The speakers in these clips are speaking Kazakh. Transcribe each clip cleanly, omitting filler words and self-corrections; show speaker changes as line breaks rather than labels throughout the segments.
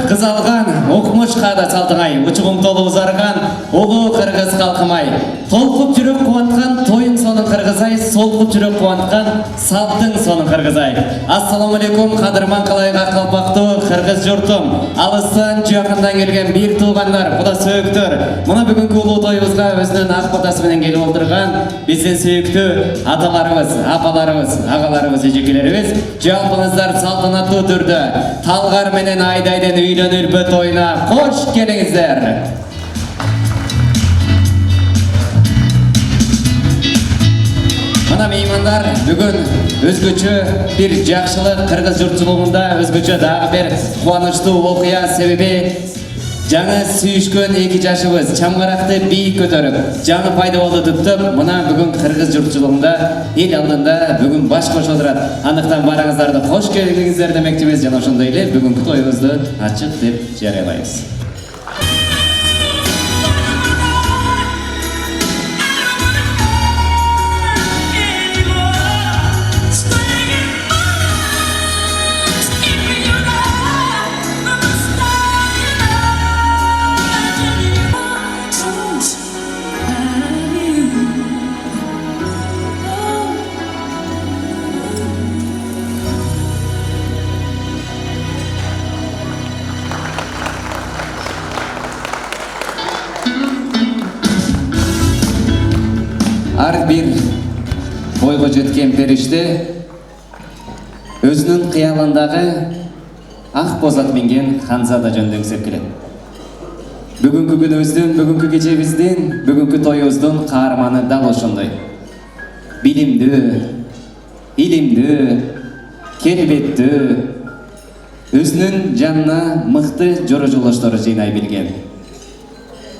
кыз алган, окумушка да салтыңай, учугум толу зарган, улуу кыргыз калкымай. Толкуп жүрөк кубанткан, тоюң сонун кыргызай, солкуп жүрөк кубанткан, салттың сонун кыргызай. Ассаламу алейкум, кадырман калайга калпактуу кыргыз журтум. Алыстан, жакындан келген бир туугандар, куда сөөктөр. Мына бүгүнкү улуу тоюбузга өзүнүн ак батасы менен келип отурган биздин сүйүктүү аталарыбыз, апаларыбыз, агаларыбыз, эжекелерибиз, жалпыңыздар салтанаттуу түрдө Талгар менен Айдайдын үйлөнүлбө тоюна кош келиңиздер. Мына меймандар бүгүн өзгөчө бир жакшылык кыргыз журтчулугунда өзгөчө дагы бир кубанычтуу окуя, себеби жаңы сүйүшкөн эки жашыбыз чамгаракты бийик көтөрүп, жаңы пайда болду түптөп, мына бүгүн кыргыз журтчулугунда эл алдында бүгүн баш кошуп отурат. Андыктан барыңыздарды кош келиңиздер демекчибиз жана ошондой эле бүгүнкү тоюбузду ачык деп жарыялайбыз. Ар бир бойго жеткен периште өзүнүн кыялындагы ак бозат минген ханзада жөнүндө өңсөп келет. Бүгүнкү күнүбүздүн, бүгүнкү кечебиздин, бүгүнкү тоюбуздун каарманы дал ошондой. Билимдүү, илимдүү, келбеттүү, өзүнүн жанына мыкты жора жолдоштору жыйнай билген.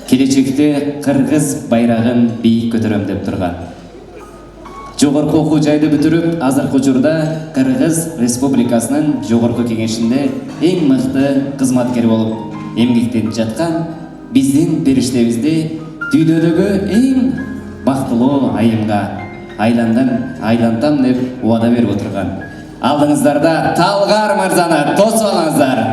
Келечекте кыргыз байрагын бийик көтөрөм деп турган. Жогорку окуу жайды бүтүрүп, азыркы учурда Кыргыз Республикасынын Жогорку Кеңешинде эң мыкты кызматкер болуп эмгектенип жаткан биздин периштебизди дүйнөдөгү эң бактылуу айымга айлантам деп убада берип отурган. Алдыңыздарда Талгар мырзаны тосуп алыңыздар.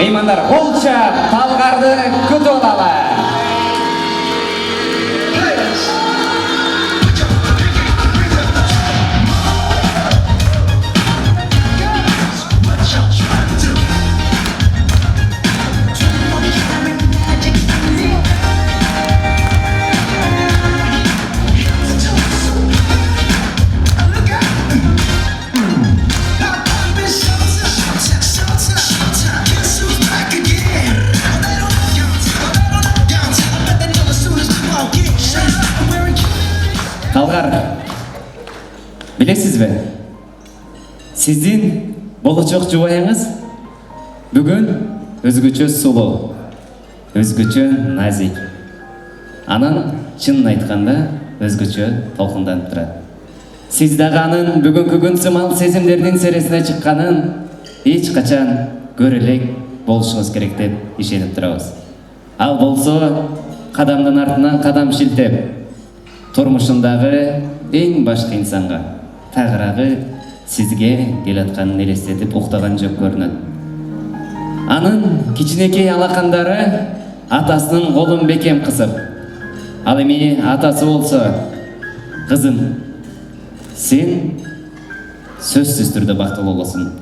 Меймандар, олча Талгарды күтүп алалы. Талгар, билесизби? Сиздин болочок жубайыңыз бүгүн өзгөчө сулуу, өзгөчө назик. Анан чынын айтканда өзгөчө толкунданып турат. Сиз дагы анын бүгүнкү күн сымал сезимдердин сересине чыкканын эч качан көрө элек болушуңуз керек деп ишенип турабыз. Ал болсо кадамдын артынан кадам шилтеп, турмушундагы эң башкы инсанга, тагыраагы сизге келатканын элестетип уктаган жок көрүнөт. Анын кичинекей алакандары атасынын колун бекем кысып, ал эми атасы болсо, кызым, сен сөзсүз түрдө бактылуу болосуң.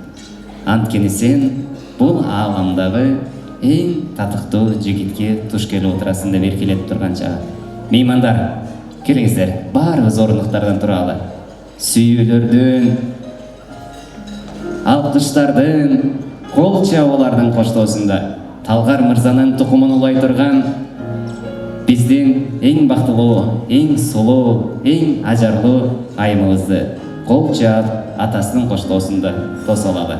Анткени сен бул ааламдагы эң татыктуу жигитке туш келип отурасың деп эркелетип турган чагы. Меймандар, келиңиздер, баарыбыз орындуктардан туралы. Сүйүүлөрдүн, алкыштардын, кол чабуулардын коштоосунда Талгар мырзанын тукумун улай турган биздин эң бактылуу, эң сулуу, эң ажарлуу айымыбызды кол чаап атасынын коштоосунда тосуп алалы.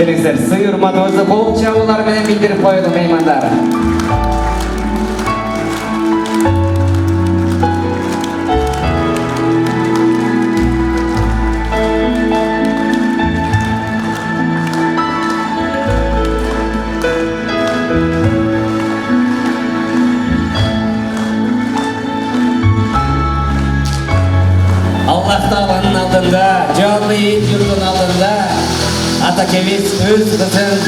Келіңіздер, сый урматыбызды қол чабуулар менен билдирип коелу меймандар. Аллах Тааланын алдында, жалды ел жұртын алдында атакебиз өз кызын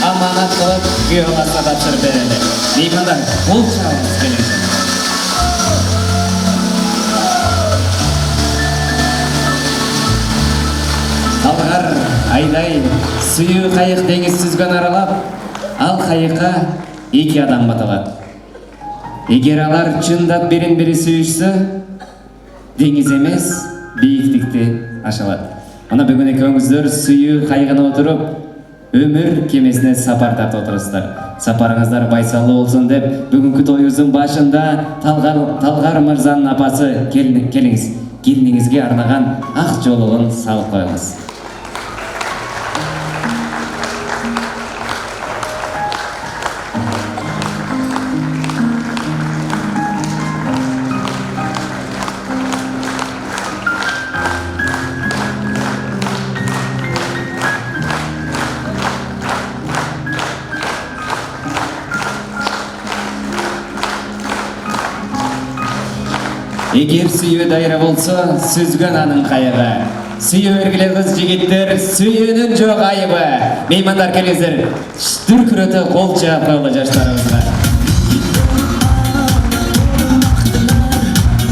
аманат кылып күйөөгө тапшырып берели. Меймандар, кол чабыңыз келиңиздер. Талгар айдай сүйүү кайык деңиз сүзгөн аралап, ал кайыкка 2 адам баталат. Эгер алар чындап бирин-бири сүйүшсө, деңиз эмес, бийиктикти ашалат. Ана бүгүн экөөңүздөр сүйүү кайыгына отуруп, өмүр кемесине сапар тартып отурасыздар. Сапарыңыздар байсалуу болсун деп, бүгүнкү тоюбуздун башында Талгар мырзанын апасы келиңиз, келиниңизге арнаган ак жолугун салып коюңуз. Эгер сүйүү дайра болсо, сүзгөн анын кайыгы. Сүйүү бергиле кыз жигиттер, сүйүүнүн жок айыбы. Меймандар келиңиздер, дүркүрөтө кол чаап коелу жаштарыбызга.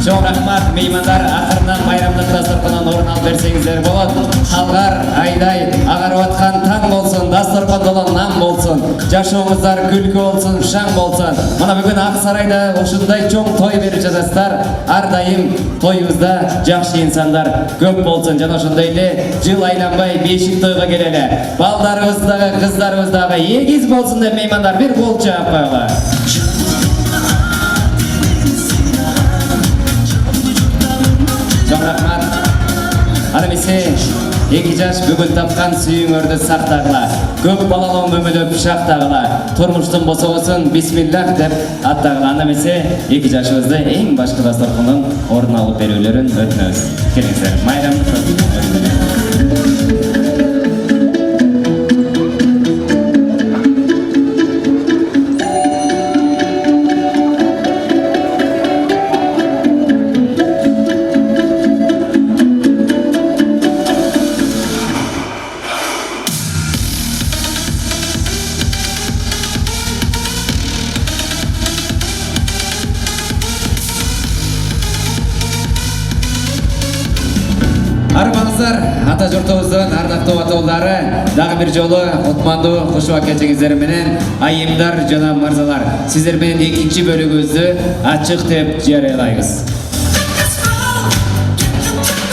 Чоң рахмат, меймандар, акырынан майрамдык дасторконон орун алып берсеңиздер болот. Талгар айдай агарып аткан таң болсун, дасторкон толон нам болсун, жашооңуздар күлкү болсун, шаң болсун. Мына бүгүн Ак Сарайда ушундай чоң той берип жатасыздар. Ар дайым тоюбузда жакшы инсандар көп болсун жана ошондой эле жыл айланбай бешик тойго келели. Балдарыбыз дагы, кыздарыбыз дагы эгиз болсун деп меймандар бир кол чаап коелу. Чоң рахмат. Аны эмесе, 2 жаш бүгүн тапкан сүйүүңөрдү сактагыла. Көп балалуу өмүлөп шактагыла. Турмуштун бособосун бисмиллах деп аттагыла. Аны эмесе, 2 жашыбызды эң башкы дасторкондон орун алып берүүлөрүн өтүнөбүз. Келиңиздер, майрамдык. Армаңыздар, ата журтубуздун ардактуу атуулдары, дагы бир жолу кутмандуу кушубак кечиңиздер менен айымдар жана мырзалар, сиздер менен экинчи бөлүгүбүздү ачык деп жарыялайбыз.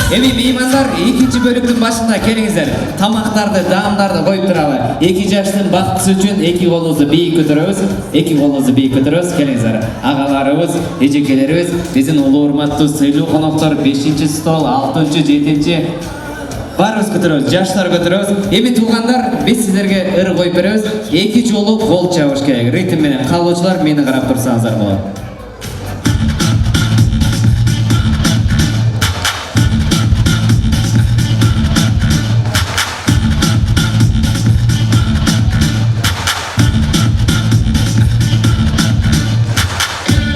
Эми меймандар, экинчи бөлүктүн башында келиңиздер. Тамактарды, даамдарды коюп туралы. 2 жаштын бактысы үчүн 2 колубузду бийик көтөрөбүз. 2 колубузду бийик көтөрөбүз. Келиңиздер. Агаларыбыз, эжекелерибиз, биздин улуу урматтуу сыйлуу коноктор 5-чи стол, 6-чы, 7-чи барыбыз көтөрөбүз, жаштар көтөрөбүз. Эми туугандар, биз сиздерге ыр коюп беребиз. 2 жолу кол чабыш керек. Ритм менен калуучулар мени карап турсаңыздар болот.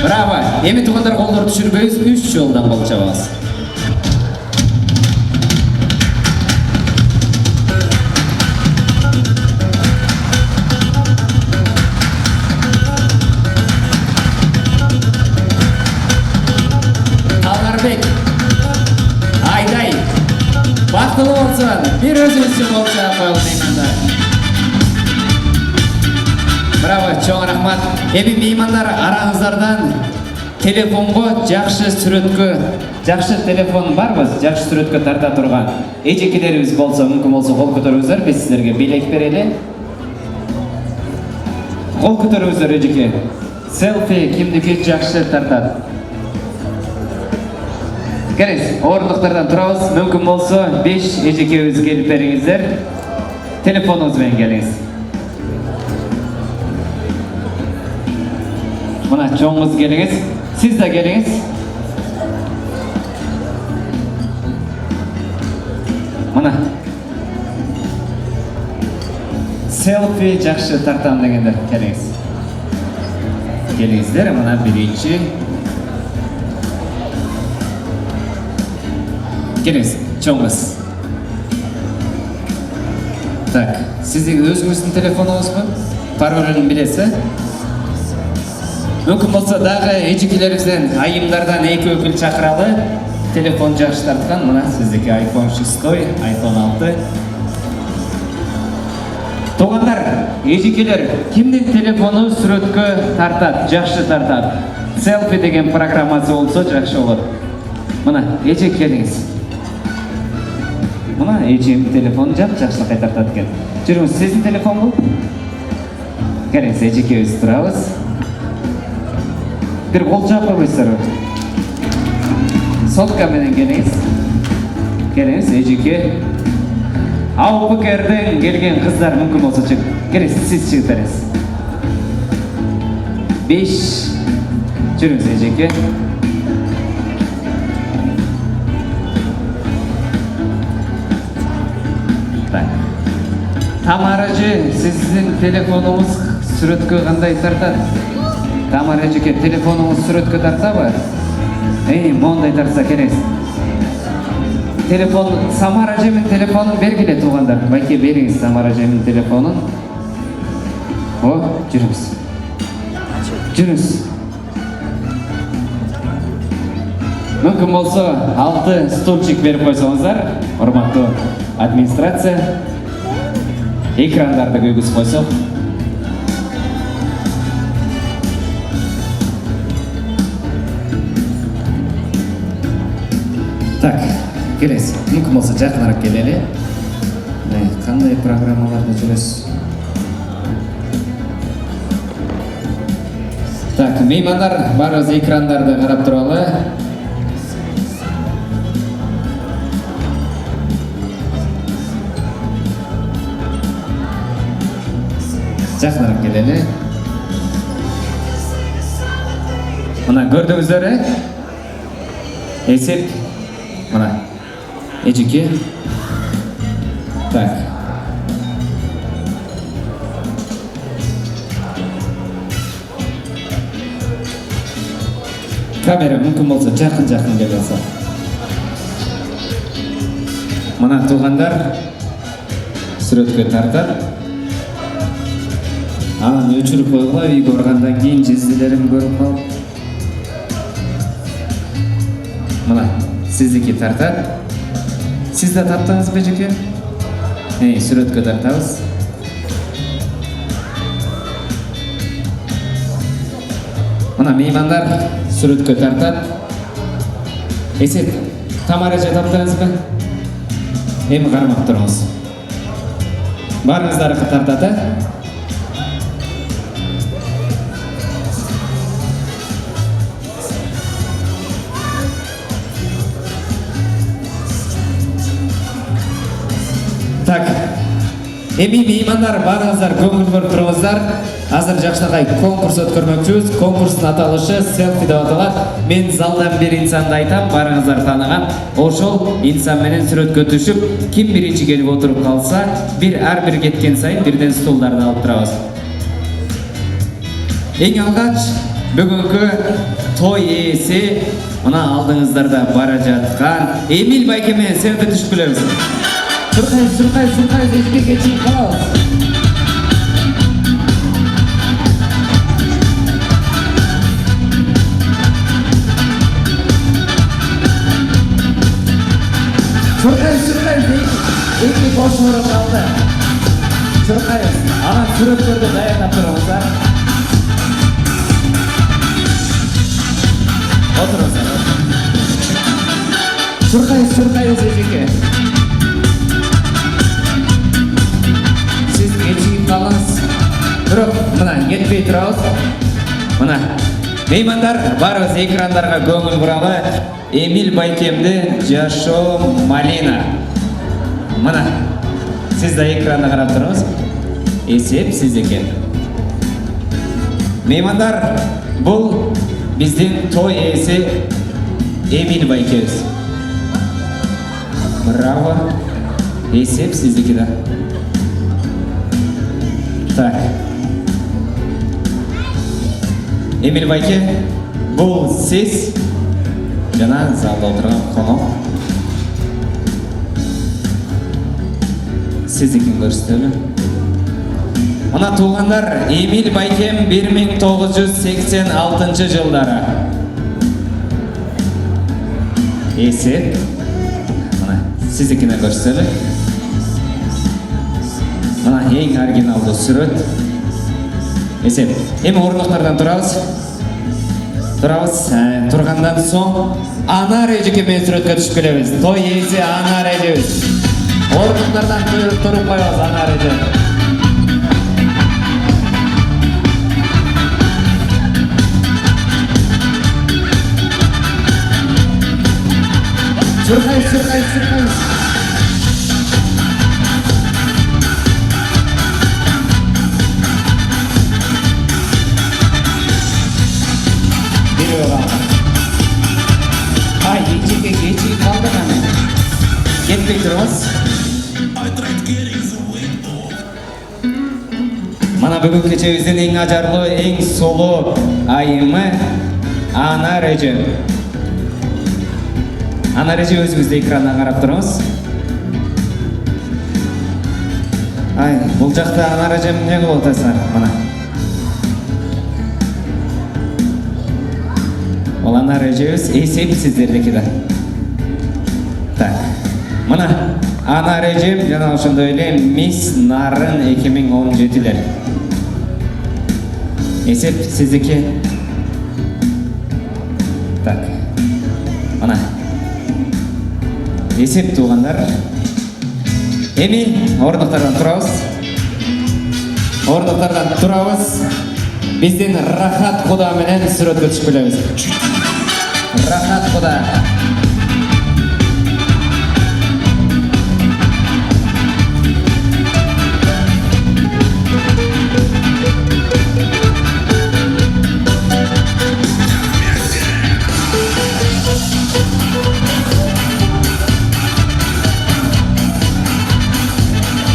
Браво! Эми туугандар колдорду түшүрбөйбүз, 3 жолдан кол чабабыз. Талгарбек, айдай, бактылуу болсун, бир өзүңүз үчүн кол чаап коелу меймандар. Браво, чоң рахмат. Эми меймандар араңыздардан телефонго жакшы сүрөткө, жакшы телефон барбы? Жакшы сүрөткө тарта турган эжекелерибиз болсо, мүмкүн болсо кол көтөрүңүздөр, биз сиздерге белек берели. Кол көтөрүңүздөр эжеке. Селфи кимдики жакшы тартат? Келиңиз, орындыктардан турабыз. Мүмкүн болсо 5 эжекебиз келип бериңиздер. Telefonunuzdan geliniz. Buna çoğunuz geliniz. Siz de geliniz. Buna. Selfie жақсы тартам дегендер келіңіз. Келіңіздер, мына birinci. Келіңіз, çoğunuz. Так, сіздің өзіңіздің телефоныңыз ба? Паролін білесі? Мүмкін болса дағы ежекелеріңізден, айымдардан екі өкіл шақыралы. Телефон жақсы тартқан, мына сіздікі iPhone 6, iPhone 6. Тоғандар, ежекелер, кімдің телефоны сүрөткө тартат, жақсы тартат? Селфи деген программасы болса жақсы olur. Мына, ежек келіңіз. Мына, ежем телефон жақсы қайтартат екен. Жүріңіз, сіздің телефон бұл? Келіңіз, ежеке өз тұрауыз. Bir qol жаққа көстер. Соткаменен келіңіз. Келіңіз, ежеке. Ау пікірдің келген қыздар мүмкін болса чек. Келіңіз, сіз чектарыңыз. 5. Жүріңіз, ежеке. Тамарачы, сіздің телефоныңыз сүрөткө қандай тартады? Тамара жеке, телефоныңыз сүрөткө тартабы? Мондай тартса келіңіз. Телефон, Самара жемін телефонын бергіле туғандар. Байке беріңіз Самара жемін телефонын. О, жүріңіз. Жүріңіз. Мүмкін болса 6 стульчик беріп қойсаңыздар. Урматтуу администрация. Экрандарды көгіз қойсақ. Так, келесі. Мүмкін болса жақынырақ келелі. Қандай программаларды жүресіз? Так, меймандар барыңыз экрандарды қарап тұралы. Жақынырақ келелі. Мына көрдіңіздер, есеп. Мына, ежеке. Так. Камера мүмкін болса жақын келе алса. Мына туғандар сүрөткө тартат. Анан өчүрүп койгула, үйгө баргандан кийин жездилерим көрүп калып. Мына сиздики тартат. Сиз да таптыңызбы жеке? Сүрөткө тартабыз. Мына меймандар сүрөткө тартат. Есеп, Тамара же таптыңызбы? Эми кармап туруңуз. Барыңыздар тартат, Так, эми меймандар барыңыздар көңүл көрүп туруңуздар. Азыр жакшынакай конкурс өткөрмөкчүбүз. Конкурстун аталышы селфи деп аталат. Мен залдан бир инсанды айтам, барыңыздар тааныган. Ошол инсан менен сүрөткө түшүп, ким биринчи келип отуруп калса, ар бир кеткен сайын бирден стулдарды алып турабыз. Эң алгач бүгүнкү той ээси мына алдыңыздарда бара жаткан Эмиль байке менен селфи түшүп Сұрқай, ешкеге чейін қалауыз. Сұрқай, екі бош орын қалды. Сұрқайыз, анан сүрөткөрдү даярдап тұрыңыздар. Отырыңыздар. Сұрқайыз, ешеке. Қалыңыз. Бирок, мына кетпей турабыз. Мына меймандар барыбыз экрандарға көңіл буралы. Эмиль байкемди Жашоо Малина. Мына сіз де экранда қарап тұрыңыз. Есеп сіздікі. Меймандар, бұл біздің той иесі Эмиль байкеміз. Браво. Есеп сіздікі да. Так. Эмиль байке, бұл сіз жаңа залда отырған қонақ. Сіздікін көрсетелі. Мына туғандар, Эмиль байкем 1986 жылдары. Есеп. Мына сіздікіне көрсетелі. Мына ең оригиналды сүрет. Есеп. Емі орындықтардан тұрауыз. Тұрғандан соң Анар ежекемен сүретке түшіп келеміз. Той иесі Анар ежеміз. Орындықтардан тұрып қойыңыз Анар еже. Сұрқайыз. Ай, ечеге қалды ғана. Кетпей тұрыңыз. Мана бүгін кешеміздің ең ажарлы, ең сұлу айымы Анар еже. Анар еже өзіңізді экраннан қарап тұрыңыз. Ай, бұл жақта Анар ежем не қылып отырсыздар, мана. Ол Анар ежеміз есеп сіздердікі да. Так, мына Анар ежем жаңа ошондо эле Мисс Нарын 2017-лер. Есеп сіздікі. Так, мына есеп туғандар. Эми орындықтардан тұрауыз. Бізден Рахат Құда менен сүрөткө түшүп келебиз. Рахат Құда.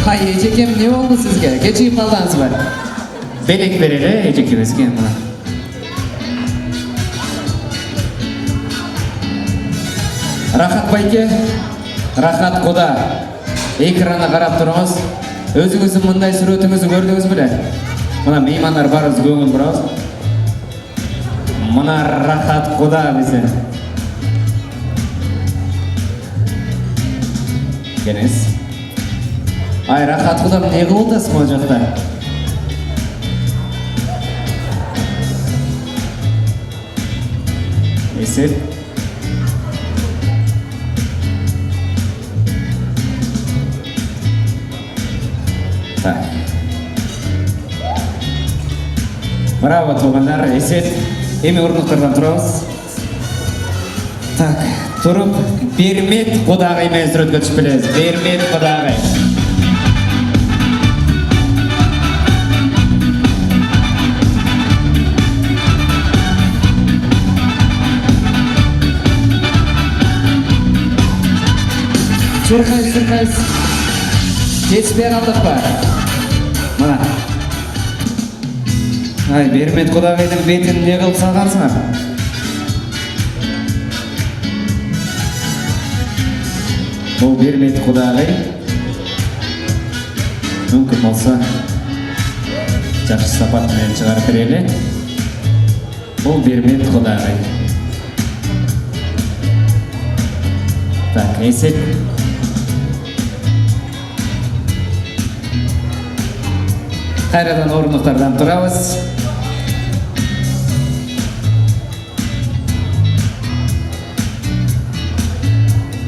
Ай, ежекем, не болду сізге? Кечигип калдыңыз ба? Белек берелі, ежекемізге мұна. Рахат байке, Рахат Құда. Экранға қарап тұрыңыз. Өзіңіздің мұндай сүретіңізді көрдіңіз біле? Мұна меймандар барыз көңіл бұрауыз. Мұна Рахат Құда бізден. Келіңіз. Ай, Рахат Құдам, не қылдасың ол жақта? Есеп. Так. Браво, туғандар, есеп. Эми орындықтардан тұрауыз. Так, тұрып, Бермет Құдағай мен сүретке түшіп келеміз. Бермет Құдағай. Сұрқайыз. Жетіспей қалдық ба? Мына. Ай, Бермет Құдағайдың бетін не қылып салғансыңар? Бұл Бермет Құдағай. Мүмкін болса, жақсы сапатымен шығарып берелі. Бұл Бермет Құдағай. Так, есеп. Қайрадан орындықтардан тұрауыз.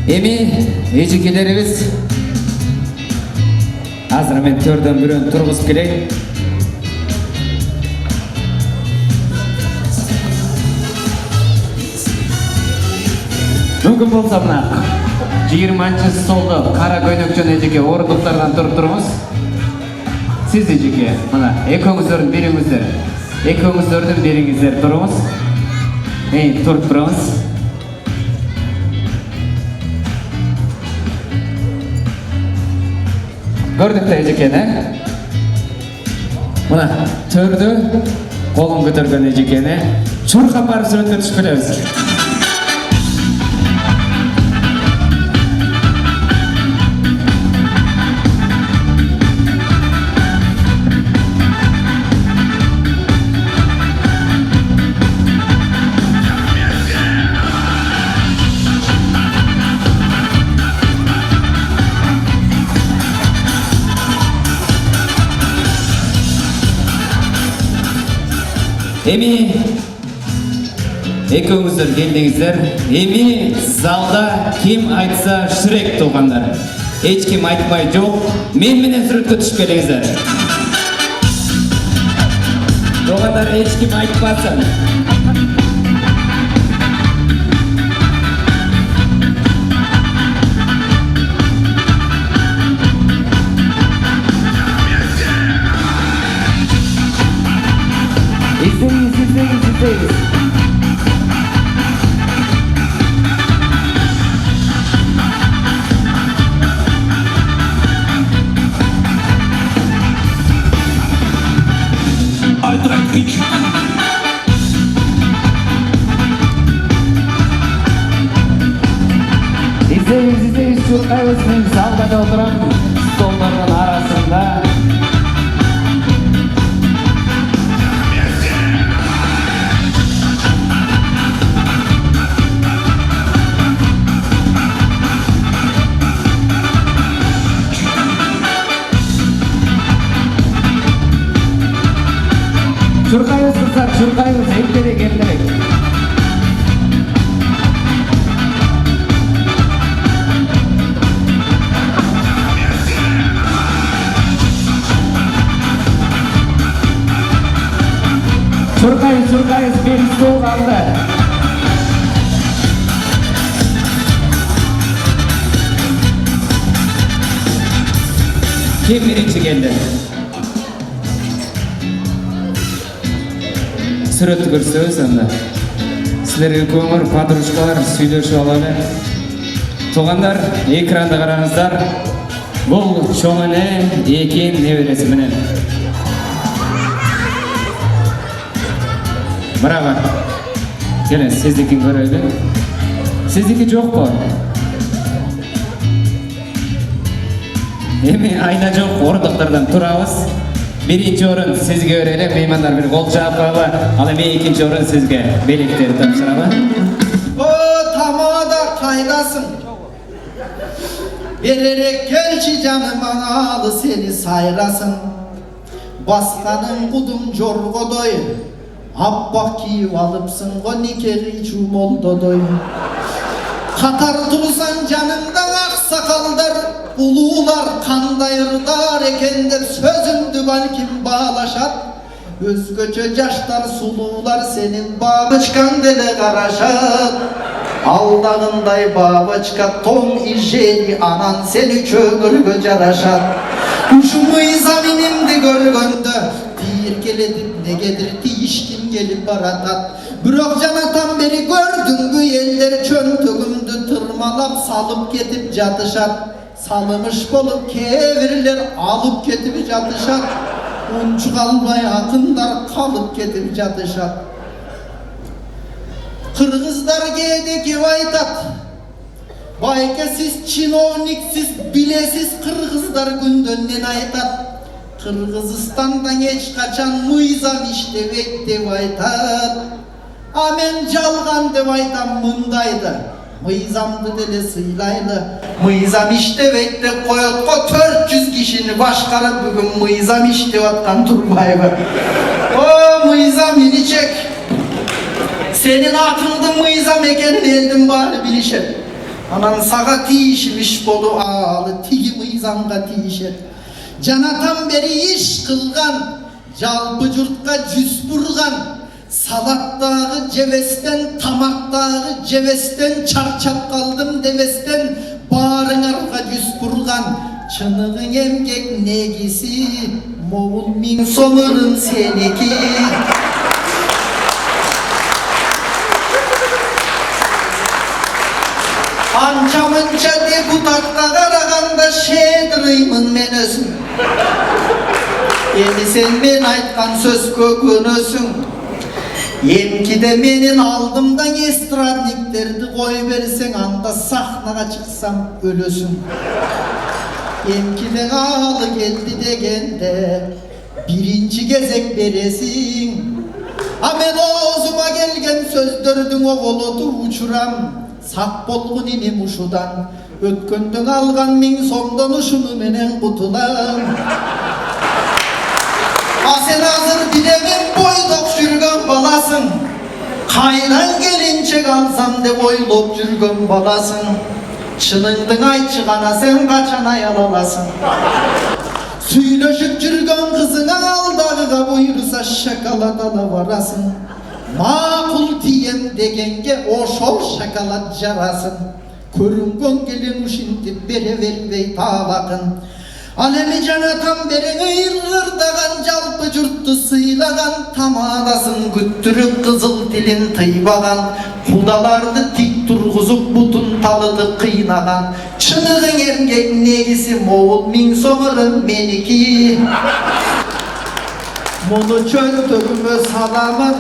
Эми ежекелеріміз азыр мен төрден бүрін тұрғызып келейін. Мүмкін болса мына
20-cı stolda kara көйнөкчөн эжеке орындуктардан туруп туруңуз. Siz эжеке, мына экөөңүздөрдүн бириңиздер туруңуз. Туруп туруңуз. Көрдүк да эжекени. Мына төрдө колун көтөргөн эжекени чуркап барып сүрөткө түшүп келебиз. Эми экөөңүздөр келдиңиздер. Эми залда ким айтса Шрек туугандар. Эч ким айтпай жок. Мен менен сүрөткө түшүп келиңиздер. Туугандар эч ким айтпасын. İzleyiz. İzleyiz. Çurkayımızın salgada oturan stolların arasında. Çurkayımız kızlar, çurkayımız hepleri geldirek. Çurkayız bir stol aldı. Kim birinci geldi? Сүрөттү көрсөбүз анда. Силерге көңүл подружкалар сүйлөшүп алалы. Туугандар, экранда караңыздар. Бул чоң эне эки небереси менен. Браво. Келin, сиздикин көрөлү. Сиздики жокпу? Эми айна жок ордуктардан турабыз. Birinci orun sizge örelim, meymanlar bir kol çağıp koyalım. Al emeği ikinci orun sizge belikleri tapşıralım.
O tamada kaynasın. Vererek gelçi canım analı seni sayrasın. Baskanın kudum jorgodoy. Abbak kiyip alıpsın o nikeri çumoldodoy. Katar dursan canımdan aksakaldır. Ulular kandayırlar eken dep sözümdü balkim bağlaşat. Özgöçö jaşlar sulular senin babıçkan dele karaşat. Aldağınday babıçka ton ijeli anan seni çögürgö jaraşat. Uşumu izaminimdi görgöndü. Dirkeledip negedir tiyişkin gelip baratat. Bürok janatan beri gördüngü eller çöntügümdü tırmalap salıp getip jatışat. Salınış bolup kevirler alıp getip jatışat. Unçuk almay akınlar kalıp getip jatışat. Kırgızlar gedeki vaytat. Bayke siz çinovniksiz bilesiz kırgızlar gündönden aytat. Kırgızstan'dan hiç kaçan muizam işte vekte vaytat. Amen jalgan de vaytam mındaydı. Mıyızamdı dele sıylaylı. Mıyızam işte vekte koyotko 400 kişini başkarıp bugün mıyızam işte vatkan turbayı. O mıyızam yeni çek. Senin atındın mıyızam ekenin eldim bari bilişet. Anan sağa tiyişmiş bolu ağlı tigi mıyızamga tiyişet. Janatan beri iş kılgan, jalbı jurtka jüs burgan. Salattağı cevesten, tamattağı cevesten, çarçap kaldım devesten, Barыңарга жүз бурган чыныгың эмгек негиси могул миң сомырың сеники. Анча мынча депутатка караганда шедирыймын мен өзүм. Эми сен мен айткан сөзгө көнөсүң. Эмкиде менин алдымдан эстрадниктерди кой берсең, анда сахнага чыксам өлөсүң. Эмкиде алы келди дегенде биринчи кезек бересиң. А мен оозума келген сөздөрдүң оголоту учурам. Сак болгон инем ушудан, өткөндөн алган миң сомдон ушуну менен кутулам. А сен азыр билемин бойдоп жүргөн баласың, кайдан келинчек алсам деп ойлоп жүргөн баласың. Чыныңдың айтчы гана сен качан аял аласың? Сүйлөшүп жүргөн кызыңа алдагыга буйруса шоколад ала барасың. Макул тием дегенге ошол шоколад жарасын. Көрүнгөн келин ушинтип бере бербей табакын. Ал эми жанатам берең ыйырдаган жалпы журтту сыйлаган, тамадасын күттүрүп кызыл тилин тыйбаган, кудаларды тик тургузуп бутун талыды кыйнаган. Чыныгың эмгек негиси могул миң сомырың меники. Муну чөнтөгүмө саламын,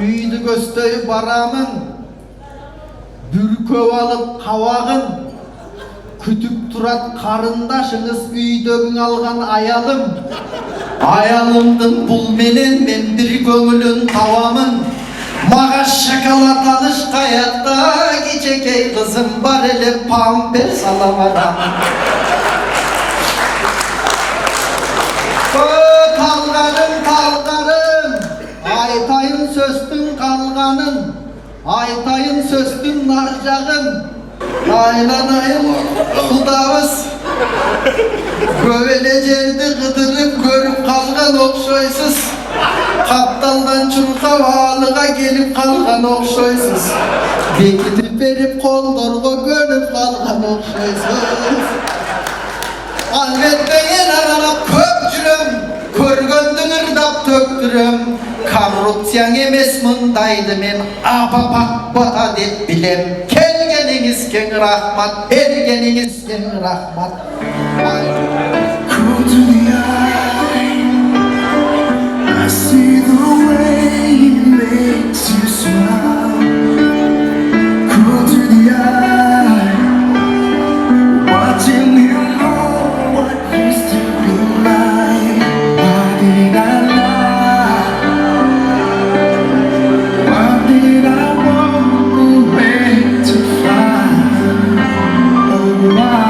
үйдү көздөй барамын, бүркөп алып кабагын. Күтүп турат карындашыңыз үйдөгүң алган аялым. Аялымдын бул менен мен бир көңүлүн табамын. Мага шоколад алыш каякта, кичекей кызым бар эле памперс ала барамын. Талгарым, айтайын сөздүн калганын, айтайын сөздүн нар жагын. Aylanayım kudabız, böyle жерди kıdırıp görüp kalgan okşoysuz. Kaptaldan çurkap ağlığa gelip kalgan okşoysuz. Bekitip verip koldorgo görüp kalgan okşoysuz. Albette yen aralap köp жүрөм, көргөндүң ырдап төктүрөм. Korrupsiyan emes mındaydı men apapakbata dep bilem. Kelgeniңiz кең рахмат, бергениңиz кең рахмат.
Cool to the eye, I see the way it makes you smile. Cool to the eye, watching you know what used to be mine. Why did I lie? Why did I walk away to find? Oh, why?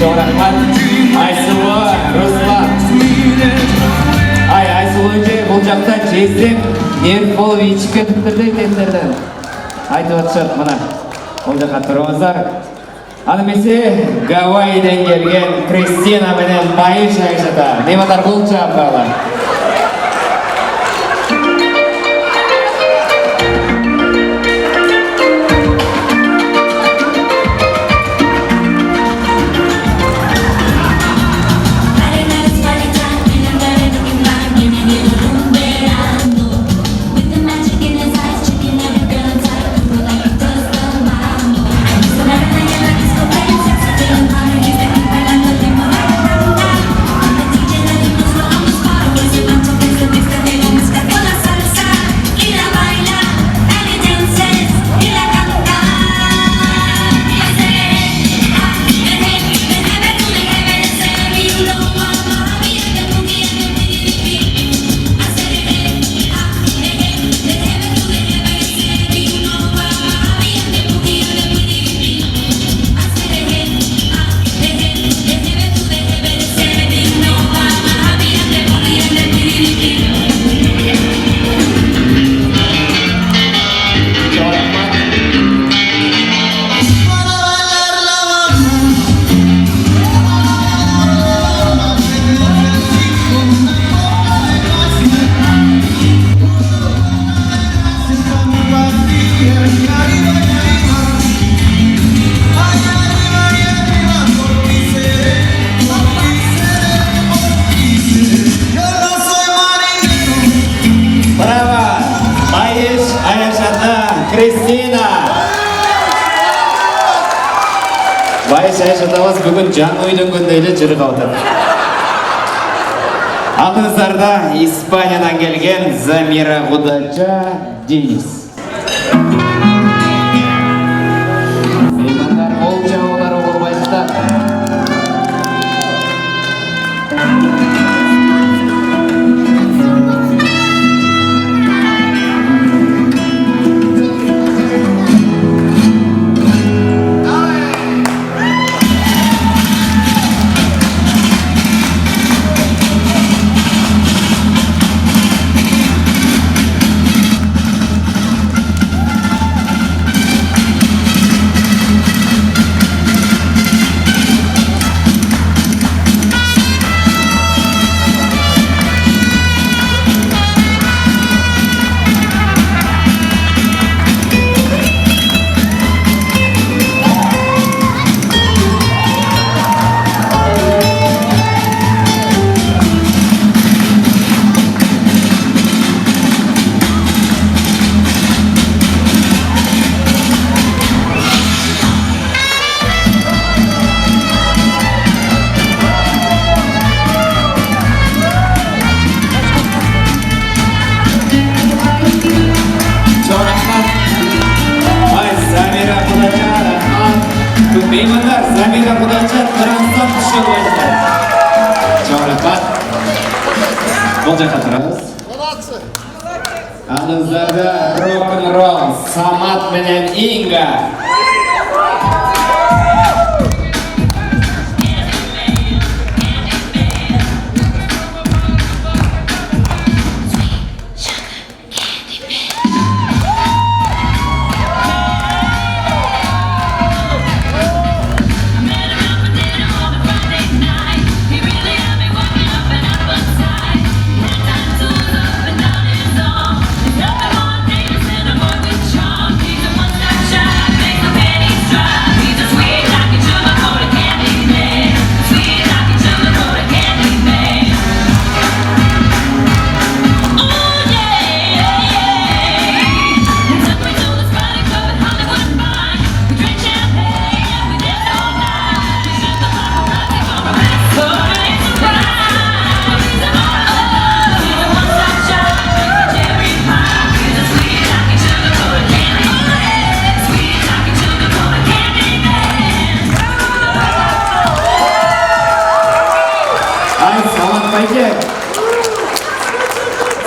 Çok rahmat. Aysuva, Ruslan. Aysuva бұл жақта жездем нерв болып ичіп кетіптерді екендерді айтып атышат. Мына бұл жаққа тұрыңыздар. Аны месе Гавайиден келген Кристина менен байы шайшата. Нематар бұл жағдайлар.
Like
Ай шатабыз бүгін жаңа үйленгендей эле жырга отыр. Алдыңыздарда Испаниядан келген Замира Кудача, Денис. Меймандар қол жаулары болбайсыздар. Meymanlar Zamira Kudac'a transdan düşüyor başlar. Çok rahat. Bolca katırız. Anızlarda rock'n'roll, Samat menen Inga.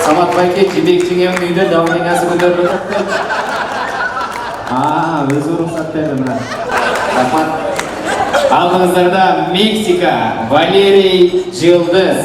Samat Bayke жібекчиң емін үйді давнеңасы көтеріліп жатты. Өзі рұқсат берді мына. Рахмат. Алдыңыздарда Мексика, Валерий Жылдыз.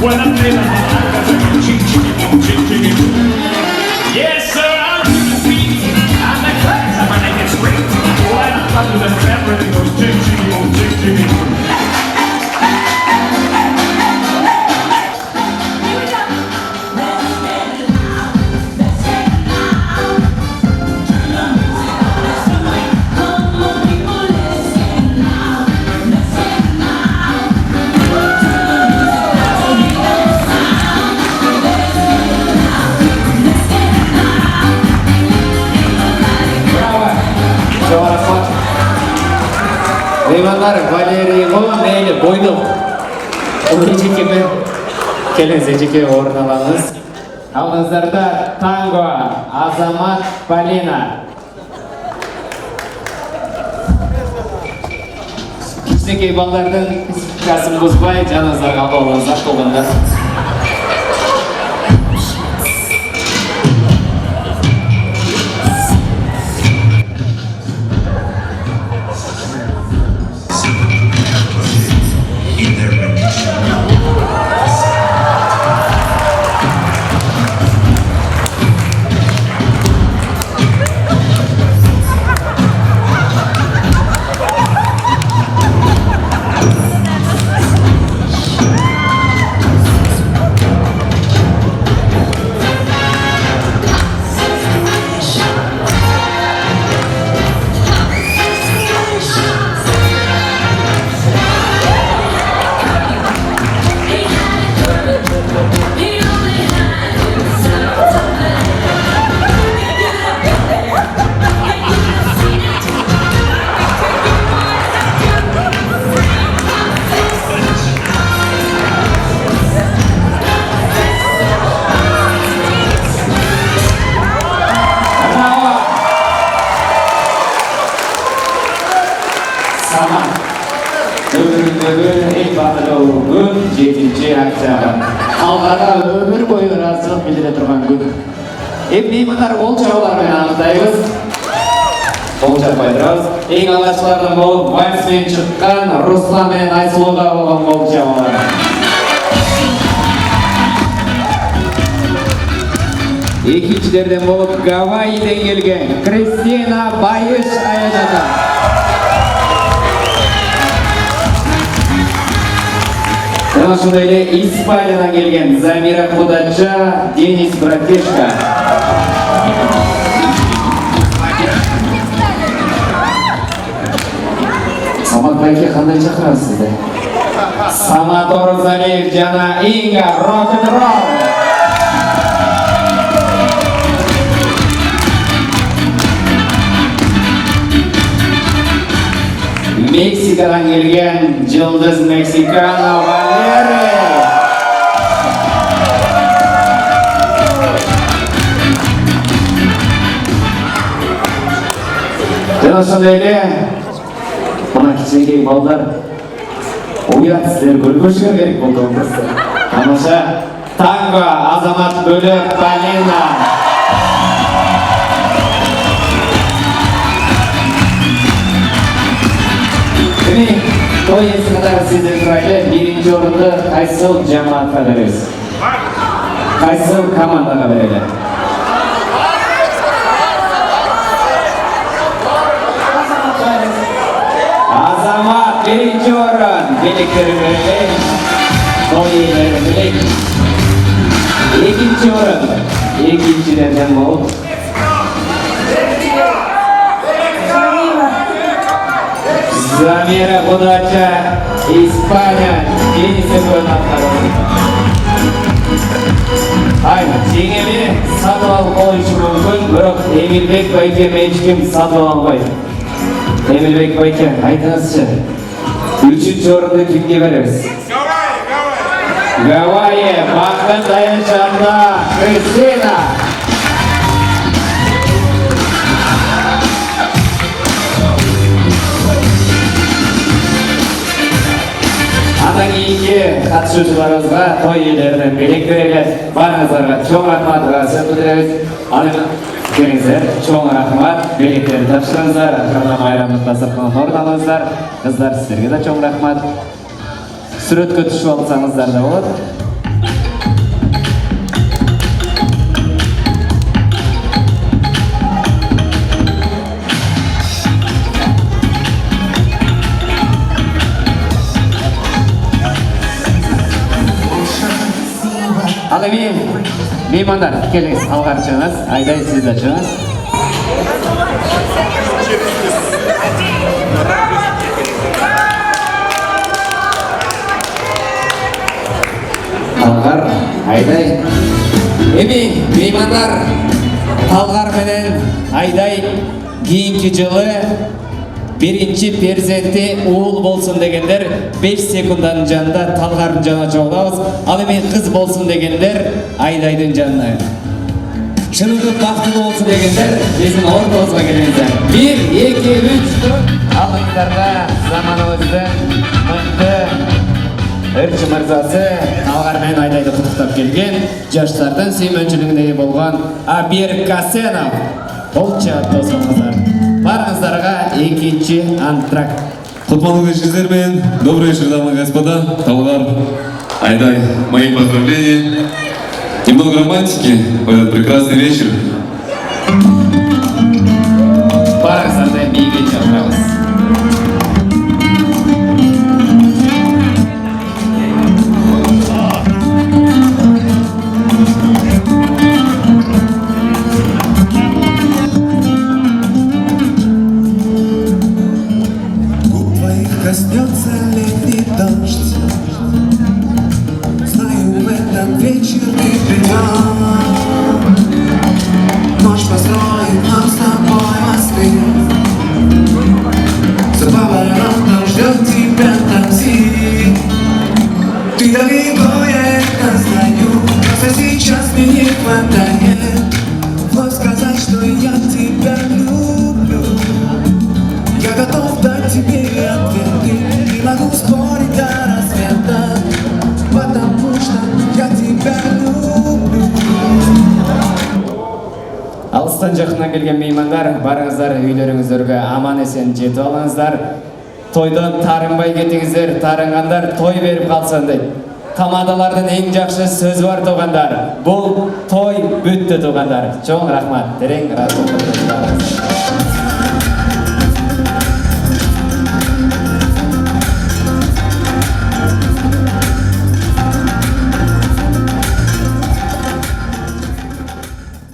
When I'm feeling my yes, sir, I'm to the beat. I'm the class, I'm gonna get straight. When I'm under the step, everything goes jig.
Meymanlar Валерий мейлі бойдық. Олай жекеме келіңіз жеке орын алаңыз. Алдыңыздарда танго Азамат Полина. Кішкентай балалардың кәсібін бұзбай жаныңыздарға қабыл болғандар. келе турган күн. Меймандар ол чабалар менен анықтайбыз. Ол чаппай турабыз. Эң алгачкылардан болуп вальсмен чыккан Руслан менен Айсулуга болгон ол чабалар. Экинчилерден болуп Гавайиден келген Кристина Байыш аянада. Жана ошондой эле Испаниядан келген Замира Кудача, Денис Братешка. Самат байке кандай чакырабыз сизди? Самат Орузалиев жана Инга рок-н-ролл. Мексикадан келген Жылдыз Мексикано Валери. Жана ошондой эле мына кичинекей балдар уят силер көргөзүшү керек болду. Тамаша танго Азамат Бөлөк Полина. Той эсикадар сизден турайлы, биринчи орунду кайсыл жамаатка беребиз? Кайсыл командага берели? Азамат биринчи орун, белектерин берели. Той ээлери белек. Экинчи орун, экинчилерден болуп Замира Кудача, Испания, Денис'e koyun atları. Aynen, жеңеми сатып алып коюшу мүмкүн, бирок Эмилбек байке эчким сатып албайт. Эмилбек байке, айтыңызчы, 3-чү орунду кимге беребиз? Гавайи, Бакыт Даянчанда, Кристина. Андан кийинки катышуучуларыбызга той ээлеринен белек берели. Баарыңыздарга чоң рахмат көрсөтөбүз. Аны келиңиздер, чоң рахмат. Белектерди тапшырыңыздар, акырына майрамдык дасторконун орун алыңыздар. Кыздар, сиздерге да чоң рахмат. Сүрөткө түшүп алсаңыздар да болот. Ал эми меймандар келиңиз, алгар чыгыңыз, Айдай сиз да чыгыңыз. Талгар, Айдай. Эми меймандар Талгар менен Айдай кийинки жылы биринчи перзенти уул болсун дегендер 5 секунддун жанында Талгардын жанына чогулабыз. Ал эми кыз болсун дегендер Айдайдын жанына. Чынында бактылуу болсун дегендер биздин ордубузга келиңиздер. 1, 2, 3, 4. Алыңдарга заманыбыздын мыкты ырчы мырзасы Талгар менен Айдайды куттуктап келген жаштардын сүймөнчүлүгүнө ээ болгон Абир Касенов. Болча досуңуздар. Барыңыздарга экинчи антракт.
Кутманлы вечер мен, добрый вечер, дамы и господа, Талгар, Айдай, мои поздравления. Немного романтики в этот прекрасный вечер.
Барыңыздарда бийге чакырабыз.
Коснется летний дождь. Знаю, в этот вечер ты придешь. Ночь построит нам с тобой мосты. За поворотом ждет тебя такси. Ты далеко, я это знаю, просто сейчас мне не хватает вновь сказать, что я тебя люблю. Я готов дать тебе ответы, не могу спорить до рассвета, потому что я тебя люблю.
Қазақстан жақынан келген меймандар, барыңыздар үйлеріңіздерге аман есен жетіп алыңыздар. Тойдан тарынбай кетіңіздер, тарынғандар той беріп қалсын дейді. Тамадалардың ең жақсы сөзі бар туғандар. Бұл той бүтті туғандар. Чоң рахмат. Терең рахмат.